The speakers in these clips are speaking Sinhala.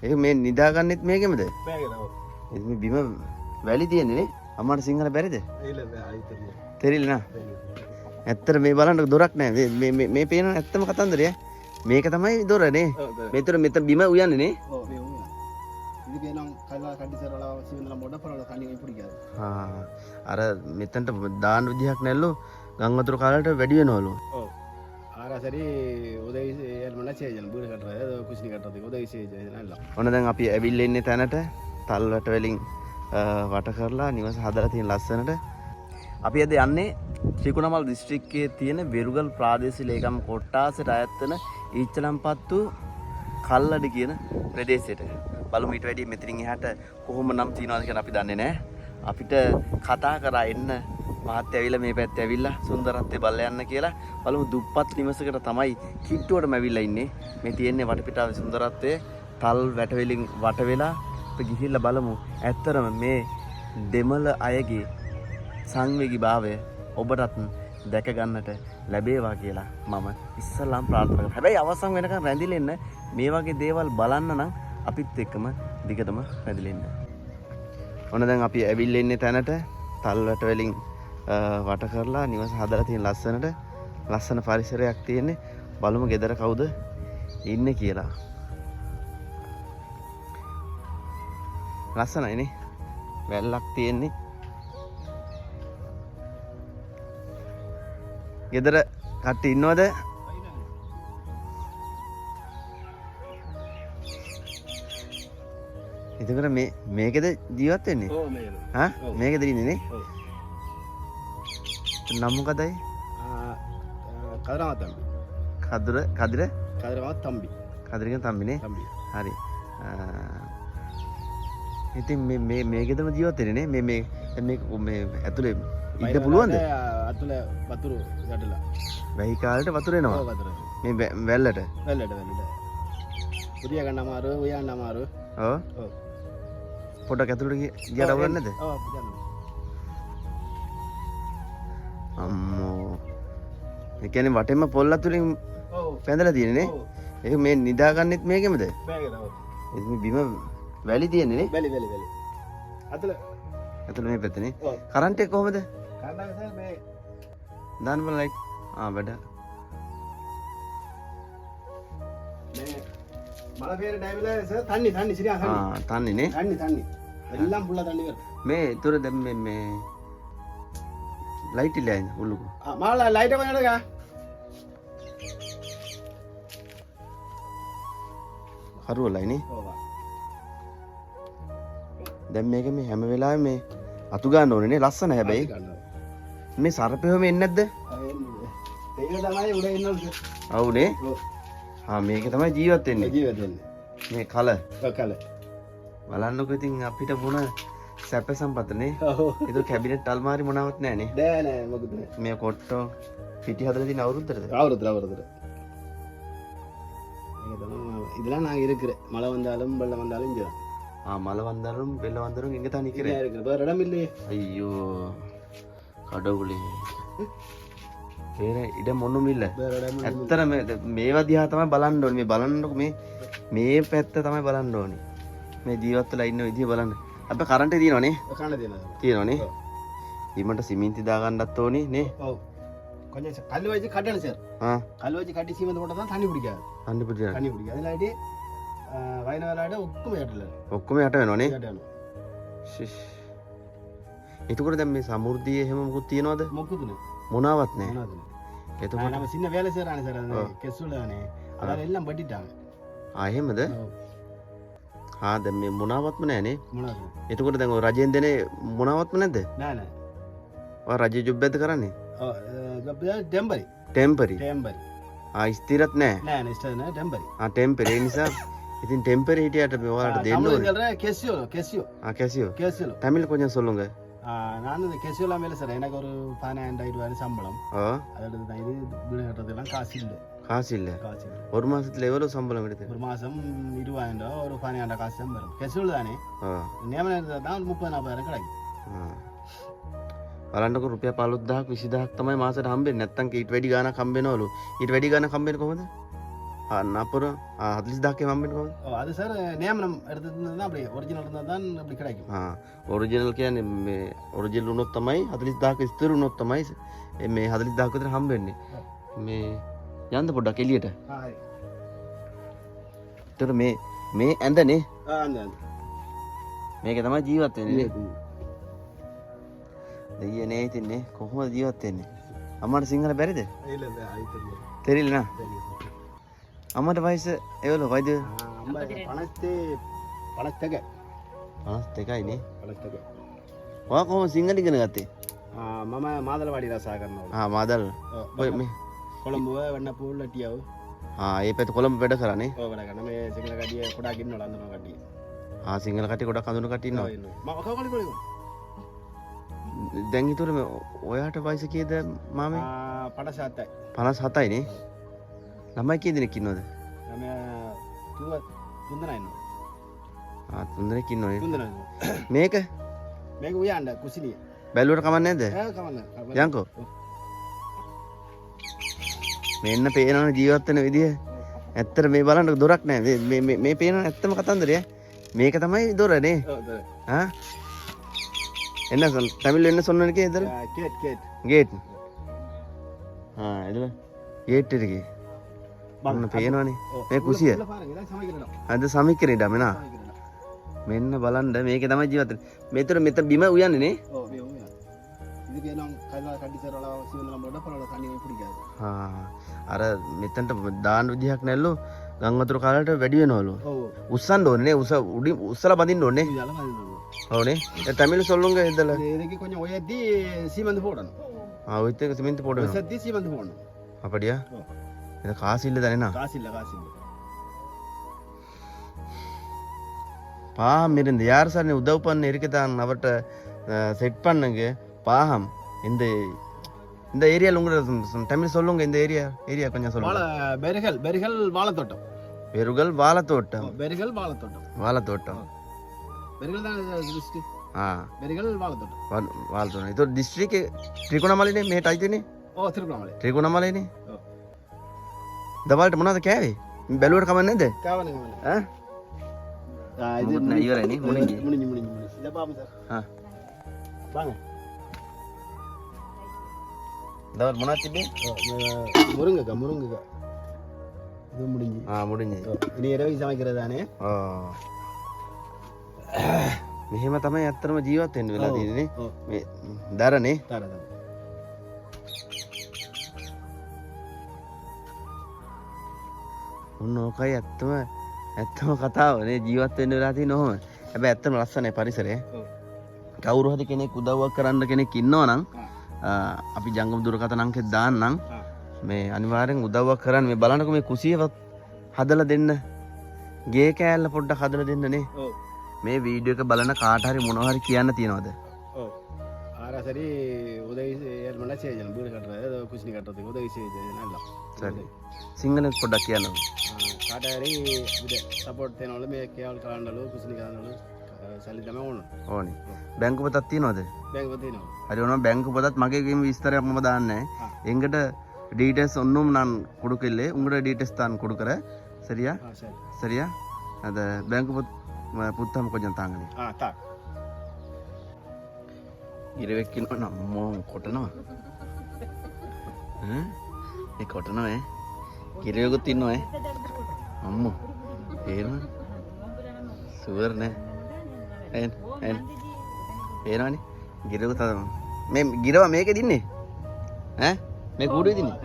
ඒක මේ නිදාගන්නෙත් මේකෙමද? මේකද? ඔව්. මේ බිම වැලි තියෙන්නේ නේ. අම්මාට සිංහල බැරිද? තෙරිල් නා. ඇත්තට මේ බලන්න දොරක් නැහැ. මේ පේන ඇත්තම කතන්දරය. මේක තමයි දොර නේ. මෙතන බිම උයන්නේ නේ. ඔව් මේ උයන. இதுக்கு எல்லாம் கண்டிசரලා සිවඳලා මොඩ පරල කණින් ඉපුඩියද. අර මෙතනට දාන විදිහක් නැල්ලු ගම් වතුර කාලයට වැඩි වෙනවලු. ඔව්. ආරසරි උදේ එල්මන චේජන බුර කටරද කුෂ්ණි කටරද උදේ චේජන නැල්ල. ඔන්න දැන් අපි ඇවිල්ලා ඉන්නේ තැනට තල්වට වලින් වට කරලා නිවස හදලා තියෙන ලස්සනට. අපි අද යන්නේ ත්‍රිකුණාමල් දිස්ත්‍රික්කයේ තියෙන වෙරුගල් ප්‍රාදේශීය ලේකම් කොට්ටාසයට අයත් වෙන ඊච්චලම්පත්තු කල්ලඩ කියන ප්‍රදේශයට. බලමු ඊට වැඩි මෙතනින් එහාට කොහොම නම් තියනවද කියලා අපි දන්නේ නැහැ. අපිට කතා කරා එන්න මහත්තයා ඇවිල්ලා මේ පැත්තේ ඇවිල්ලා සුන්දරත්වය බලලා යන්න කියලා. බලමු දුප්පත් නිවසකට තමයි කිට්ටුවටම ඇවිල්ලා ඉන්නේ. මේ තියෙන්නේ වටපිටාවේ සුන්දරත්වය තල් වැට වලින් වට වෙලා අපි ගිහිල්ලා බලමු. ඇත්තරම මේ දෙමළ අයගේ සංවේගීභාවය ඔබටත් දැක ගන්නට ලැබේවා කියලා මම ඉස්සල්ලාම ප්‍රාර්ථනා කරනවා. හැබැයි අවසන් වෙනකන් රැඳිලා ඉන්න මේ වගේ දේවල් බලන්න නම් අපිත් එක්කම දිගටම රැඳිලා ඉන්න. ඔන්න දැන් අපි ඇවිල්ලා ඉන්නේ තැනට තල්වට වලින් වට කරලා නිවස හදලා තියෙන ලස්සන පරිසරයක් තියෙන්නේ. බලමු ගෙදර කවුද ඉන්නේ කියලා. ලස්සනයි නේ. වැල්ලක් තියෙන්නේ. ගෙදර කට්ටිය ඉන්නවද? එතකොට මේකද ජීවත් වෙන්නේ? ඔව් මේකද. හා මේකද ඉන්නේ නේ? ඔව්. නම් මොකදයි? කදරවත් තම්බි. කදරවත් තම්බි. කදරගෙන තම්බිනේ. තම්බි. හරි. ඉතින් මේකෙදම ජීවත් වෙන්නේ නේ? මේ ඇතුලේ ඉන්න පුළුවන්ද? ඇතුලේ වතුර යටලා. වැහි කාලේට වතුර එනවා. ඔව් වතුර. මේ වැල්ලට. පුදිය ගන්න අමාරු, උයන්න අමාරු. ඔව්. ඔව්. පොඩක් ඇතුලට ගියට අවුලක් නැද්ද? ඔව් පුදියන්න. අම්මෝ. ඒ කියන්නේ වටෙම පොල් අතුලින් ඔව් පැඳලා තියෙන්නේ නේ? ඔව්. ඒක මේ නිදාගන්නෙත් මේකෙමද? මේකද? ඔව්. මේ බිම වැලි තියෙන්නේ නේ? වැලි. අතල ඇතුළ මේ පැත්තේ නේ? ඔව්. කරන්ට් එක කොහමද? කන්දක සර් මේ දාන්න බල ලයිට්. වැඩ. මේ මල පේන ටයිම් වල සර් තන්නේ සිරියා තන්නේ. තන්නේ නේ? තන්නේ. එල්ලම් පුල්ලා තන්නේ කර. මේ ඒතර දැන් මේ ලයිට් ඉල්ලයි උල්ලුකෝ. මාලා ලයිට් එක යනද ගා? හරුවලයි නේ? ඔව්. දැන් මේක මේ හැම වෙලාවෙම මේ අතු ගන්න ඕනේ නේ ලස්සන හැබැයි. මේ සර්පෙහොම එන්නේ නැද්ද? ඒක තමයි උඩ ඉන්නවලු. ඔව් නේ? ඔව්. මේක තමයි ජීවත් වෙන්නේ. ජීවත් වෙන්නේ. මේ කල. කල. බලන්නකො ඉතින් අපිට වුණ සැප සම්පත නේ. ඔව්. ඒක කැබිනට් අල්මාරි මොනවත් නැහැ නේ. නෑ මොකද නෑ. මේ කොට්ටෝ පිටි හදලා තියෙන අවුරුද්දටද? අවුරුද්දට. ඒක තමයි இதெல்லாம் நாங்க இருக்கிற மழை வந்தாலும் வெள்ளம் வந்தாலும் இங்க மழை வந்தாலும் வெள்ளம் வந்தாலும் இங்க தான் நிக்கிறேன். வேற இடம் இல்லையே. ஐயோ கடவுளே. வேற இடம் ஒண்ணும் இல்ல. ඇත්තටම මේවා දිහා තමයි බලන්න ඕනේ. මේ බලන්නකො මේ පැත්ත තමයි බලන්න ඕනේ. මේ ජීවත් වෙලා ඉන්න විදිය බලන්න. අපේ කරන්ට් එක තියෙනවනේ. කරන්ට් තියෙනවනේ. ඊමට සිමෙන්ති දාගන්නත් ඕනේ නේ. ඔව්. கொஞ்சம் கல் வச்சு கட்டணும் சார். கல் வச்சு கட்டி சீமெண்ட் போட்டா தான் தண்ணி பிடிக்காது. தண்ணி பிடிக்காது. அதிலாட்டி වයින් වලට ඔක්කොම යටලා. ඔක්කොම යට වෙනවනේ. යට වෙනවා. ශිෂ්. එතකොට දැන් මේ සමෘද්ධිය එහෙම මොකුත් තියනවද? මොකුත් නෑ. මොනවත් නෑ. මොනවද නෑ. එතකොට நம்ம சின்ன வேலை செய்றானே சார் அந்த கெஸ்ஸுலනේ. அதெல்லாம் எல்லாம் பட்டிட்டாங்க. එහෙමද? දැන් මේ මොනවත්ම නෑනේ. මොනවද? එතකොට දැන් ඔය රජෙන් දෙනේ මොනවත්ම නැද්ද? නෑ. ඔය රජේ ජොබ් එකද කරන්නේ? ටෙම්පරි. ස්ථිරත් නෑ. නෑ ස්ථිර නෑ ටෙම්පරි. ටෙම්පරි. ඒ නිසා ඉතින් ටෙම්පරි හිටියට මේ ඔයාලට දෙන්න ඕනේ. தமிழ்ல கெஸ்ஸியோ. கெஸ்ஸியோ. தமிழ் கொஞ்சம் சொல்லுங்க. நான் இந்த கெஸ்ஸியோலாம் வேலை சார் எனக்கு ஒரு 15000 சம்பளம். அதோட இது வீடு கட்டுறதுலாம் காசு இல்ல. ஒரு மாசத்துல எவ்வளவு சம்பளம் எடுத்து? ஒரு மாசம் 20000 ஒரு 15000 காசு தான் வரும். கெஸ்ஸியோல தானே. நியமனம் தான் 30-40 கிடைக்கும். බලන්නකො රුපියල් 15000ක් 20000ක් තමයි මාසෙට හම්බෙන්නේ. නැත්තම් ඊට වැඩි ගාණක් හම්බෙනවලු. ඊට වැඩි ගාණක් හම්බෙන්නේ කොහොමද? அப்புறம் 40,000 හම්බෙන්නේ කොහොමද? அது சார் நியமனம் எடுத்தது தான் அப்படி ஒரிஜினல் இருந்தால் தான் அப்படி கிடைக்கும். ඔරිජිනල් කියන්නේ මේ ඔරිජිනල් වුණොත් තමයි 40,000 ස්ථිර වුණොත් තමයි මේ 40,000 විතර හම්බෙන්නේ. මේ යන්න පොඩ්ඩක් එළියට. හරි. ඒතර මේ ඇඳනේ அந்த මේක තමයි ජීවත් වෙන්නේ. දෙයියනේ ඉතින්නේ කොහොමද ජීවත් වෙන්නේ? අම්මට සිංහල බැරිද? இல்ல இல்ல அது தெரியும். தெரியல නා. අම්මට වයස එවලෝ වයිද? පනස්තක 52යි නේ. පනස්තක. ඔයා කොහොමද සිංහල ඉගෙන ගත්තේ? මම මාදලවාඩි රසා කරනවා. මාදල්. ඔය මේ කොළඹ වන්නපූල් ලටියව. ඒ පැත්ත කොළඹ වැඩ කරන්නේ. ඔව් වැඩ කරන මේ සිංහල කඩිය ගොඩාක් ඉන්නවා ලන්දන කඩිය. සිංහල කට්ටිය ගොඩක් අඳුන කට්ටිය ඉන්නවා. මම කවකලි කොලි. දැන් හිතුවර ඔයාට වයස කීයද මාමේ? 57යි. 57යි නේ. ළමයි කී දෙනෙක් ඉන්නවද? ළමයා තුන්දෙනා ඉන්නවා. තුන් දෙනෙක් ඉන්නවනේ. තුන්දෙනා ඉන්නවා. මේක උයන්ඩ කුසිනිය. බැලුවට කමන්නේ නැද්ද? කමන්න. යන්කෝ. මෙන්න පේනවනේ ජීවත් වෙන විදිය. ඇත්තට මේ බලන්න දොරක් නැහැ. මේ පේනවනේ ඇත්තම කතන්දරය. මේක තමයි දොර නේ. ඔව් දොර. என்ன தமிழ் என்ன சொன்னீங்க இதில் கேட் கேட் கேட் இதில் கேட் இருக்கு ஒன்று පේනවනේ මේ කුසිය අද සමිකර ඉඩම නා මෙන්න බලන්න මේකේ තමයි ජීවත් වෙන්නේ මෙතන මෙතන බිම උයන්නේ නේ ඔව් මේ උයන இதுக்கு නම් කල්ලා කඩිසරවල සිවුනල මොඩ පරවල කන්නේ පිටිගාව අර මෙතනට දාන විදිහක් නැල්ලු ගම් වතුර කාලයට වැඩි වෙනවලු ඔව් උස්සන්න ඕනේ නේ උඩින් උස්සලා බඳින්න ඕනේ යලා බඳින්න ඕනේ தமிழ் சொல்லுங்க இதுல இதுக்கு கொஞ்சம் உயர்த்தி சீமெந்து போடணும் ஒய்த்துக்கு சிமெண்ட் போடணும் உயர்த்தி சீமெந்து போடணும் அப்படியா இது காசு இல்ல தானே காசு இல்ல பாகம் இருந்து யார் சார் நீ உதவி பண்ண இருக்குதான் அவர்கிட்ட செட் பண்ணுங்க பாகம் இந்த இந்த ஏரியால உங்களோட தமிழ் சொல்லுங்க இந்த ஏரியா கொஞ்சம் சொல்லுங்க பெருகல் வாழைத்தோட்டம் வாழைத்தோட்டம் வாழைத்தோட்டம் பெருகல் தான் டிஸ்ட்ரிக்ட் பெருகல் வாழைத்தோட்டம் வாழைத்தோட்டம் இது டிஸ்ட்ரிக்ட் ත්‍රිකුණාමලනේ මේට අයිතිනේ ඔව් ත්‍රිකුණාමලනේ දවල්ට මොනවද කෑවේ බැලුවට කමන්නේ නැද්ද කවන්නේ இது இவரே முடிஞ்சு இத பாப்போம் சார் வாங்க දවල් මොනවද තිබ්බේ முருங்கக்கா இது முடிஞ்சு முடிஞ்சு இனி இரவு சமைக்கிறது தானே මෙහෙම තමයි ඇත්තටම ජීවත් වෙන්න වෙලා තියෙන්නේ මේ දරනේ ඔන්න ඕකයි ඇත්තම කතාව නේ ජීවත් වෙන්න වෙලා තියෙන ඔහොම හැබැයි ඇත්තම ලස්සනයි පරිසරය කවුරු හරි කෙනෙක් උදව්වක් කරන්න කෙනෙක් ඉන්නවා නම් අපි ජංගම දුරකථන අංකෙත් දාන්නම් මේ අනිවාර්යෙන් උදව්වක් කරන්න මේ බලන්නකෝ මේ කුසියවත් හදලා දෙන්න ගේ කෑල්ල පොඩ්ඩක් හදලා දෙන්න නේ මේ වීඩියෝ එක බලන කාට හරි මොනවා හරි කියන්න තියනවද ඔව් ආරසරි උදවි එල්මලා සේජන බීර කටරේ කුසිනි කටරේ උදවි සේජන නල්ලා සරි සිංහලෙන් පොඩ්ඩක් කියන්න කාට හරි උද සපෝට් දෙනවල මේ කේවල් කරන්නලු කුසිනි කරන්නලු සල්ලි තමයි ඕනේ බැංකු පොතක් තියනවද බැංකු පොත තියෙනවා හරි ඕනම බැංකු පොතත් මගේ විස්තරයක් මම දාන්නේ எங்கிட்ட டீடைல்ஸ் ஒன்றும் நான் கொடுக்கல உங்களோட டீடைல்ஸ் தான் கொடுக்குறேன் சரியா சரியா அந்த பேங்க் புத்தகம் கொஞ்சம் தாங்களே ඉරවෙක්කිනව නම්මෝ කොටනවා ඒ කොටනවේ කිරයකුත් ඉන්නවයි අම්මෝ ඒරම සුවරනෑ ඒරවානි ගිරකු තම මේ ගිරවා මේක දින්නේ මේ කූඩුවේ දින්නේ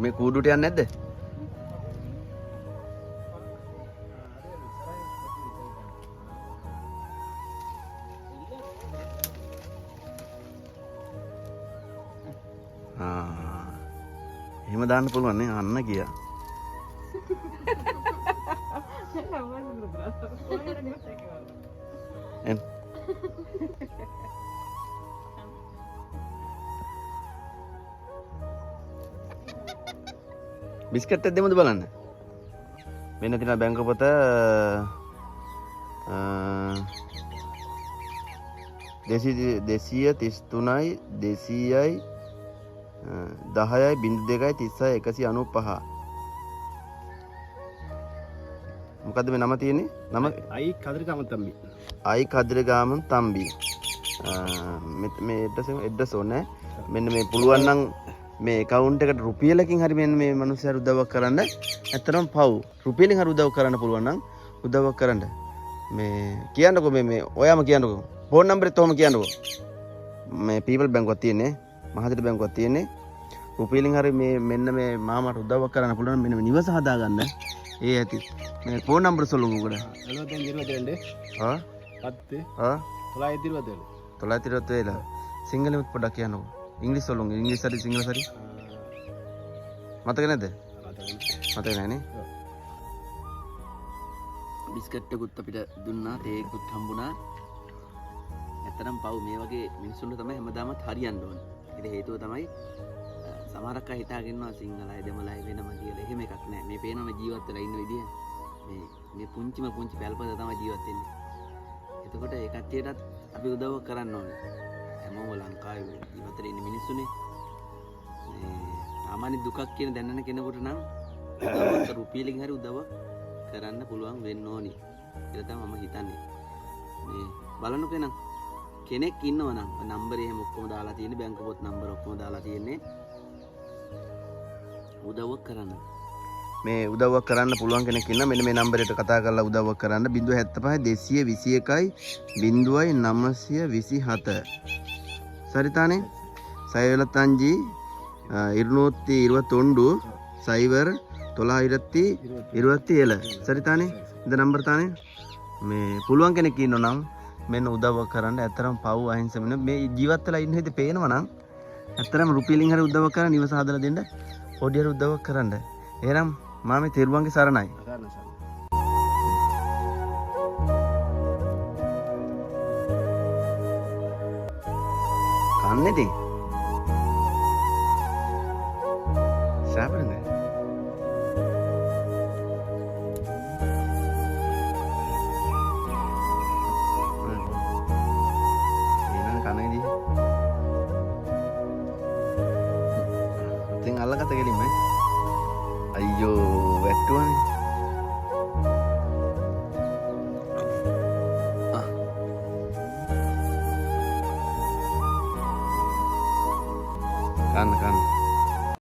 මේ කූඩුවට යන්නේ නැද්ද එහෙම දාන්න පුළුවන් නේ අන්න ගියා එන් බිස්කට් එකක් දෙමුද බලන්න මෙන්න තියෙනවා බැංකු පොත 233යි 200යි 10යි 02යි 36යි 195. මොකද්ද මේ නම තියෙන්නේ? නම අයි කදිරගම තම්බි. අයි කදිරගම තම්බි. මේ ඇඩ්‍රස් ඕනේ. මෙන්න මේ පුළුවන් නම් මේ account එකට රුපියලකින් හරි මෙන්න මේ මිනිස්සුන්ට උදව්වක් කරන්න. ඇත්තටම පව්. රුපියලෙන් හරි උදව් කරන්න පුළුවන් නම් උදව්වක් කරන්න. මේ කියන්නකෝ මේ ඔයාම කියන්නකෝ. ෆෝන් නම්බරෙත් ඔහම කියන්නකෝ. මේ people බැංකුවක් තියෙන්නේ. මහජන බැංකුවක් තියෙන්නේ. රුපියලෙන් හරි මේ මෙන්න මේ මාමට උදව්වක් කරන්න පුළුවන් මෙන්න මේ නිවස හදාගන්න. ඒ ඇති. මේ ෆෝන් නම්බර சொல்லுங்க கூட. 75 22 927 927 සිංහලෙත් පොඩ්ඩක් කියන්නකෝ. ඉංග්‍රීසි சொல்லுங்க. ඉංග්‍රීසි හරි සිංහල හරි. මතක නැද්ද? මතක නැහැ නේ. බිස්කට් එකකුත් අපිට දුන්නා, තේකුත් හම්බුණා. ඇත්තටම පව් මේ වගේ මිනිස්සුන්ට තමයි හැමදාමත් හරියන්න ඕනේ. ඒකට හේතුව තමයි සමහරක් අය හිතාගෙන ඉන්නවා සිංහලයි දෙමළයි වෙනම කියලා. එහෙම එකක් නැහැ. මේ පේනම ජීවත් වෙලා ඉන්න විදිය. මේ පුංචිම පුංචි පැල්පත තමයි ජීවත් වෙන්නේ. එතකොට ඒ කට්ටියටත් අපි උදව් කරන්න ඕනේ. හැමෝම ලංකාවේ ජීවත් වෙන මිනිස්සුනේ. සාමාන්‍ය දුකක් කියන දැනන කෙනෙකුට නම් උදව්වක් රුපියලින් හරි උදව්වක් කරන්න පුළුවන් වෙන්න ඕනි. ඒක තමයි මම හිතන්නේ. මේ බලන්නකෝ එනම් කෙනෙක් ඉන්නවා නම් නම්බරේ එහෙම ඔක්කොම දාලා තියෙන්නේ, බැංකු පොත් නම්බර ඔක්කොම දාලා තියෙන්නේ. උදව්වක් කරන්න. මේ උදව්වක් කරන්න පුළුවන් කෙනෙක් ඉන්නා මෙන්න මේ නම්බරයට කතා කරලා උදව්වක් කරන්න 075 221 927 சரிதானே சைவலத்தஞ்சி 221 சைவர் 927 சரிதானே இந்த නම්බර தானே මේ පුළුවන් කෙනෙක් ඉන්නවා නම් මෙන්න උදව්වක් කරන්න. ඇත්තරම පව් අහිංස වෙන මේ ජීවත් වෙලා ඉන්න හිතේ පේනවා නම් ඇත්තරම රුපියලින් හරි උදව්වක් කරන්න, නිවස හදලා දෙන්න පොඩි හරි උදව්වක් කරන්න. එහෙනම් මාමේ තෙරුවන්ගේ සරණයි. කන්නේදී සාපරනේ අල්ලගත ගෙලින්ම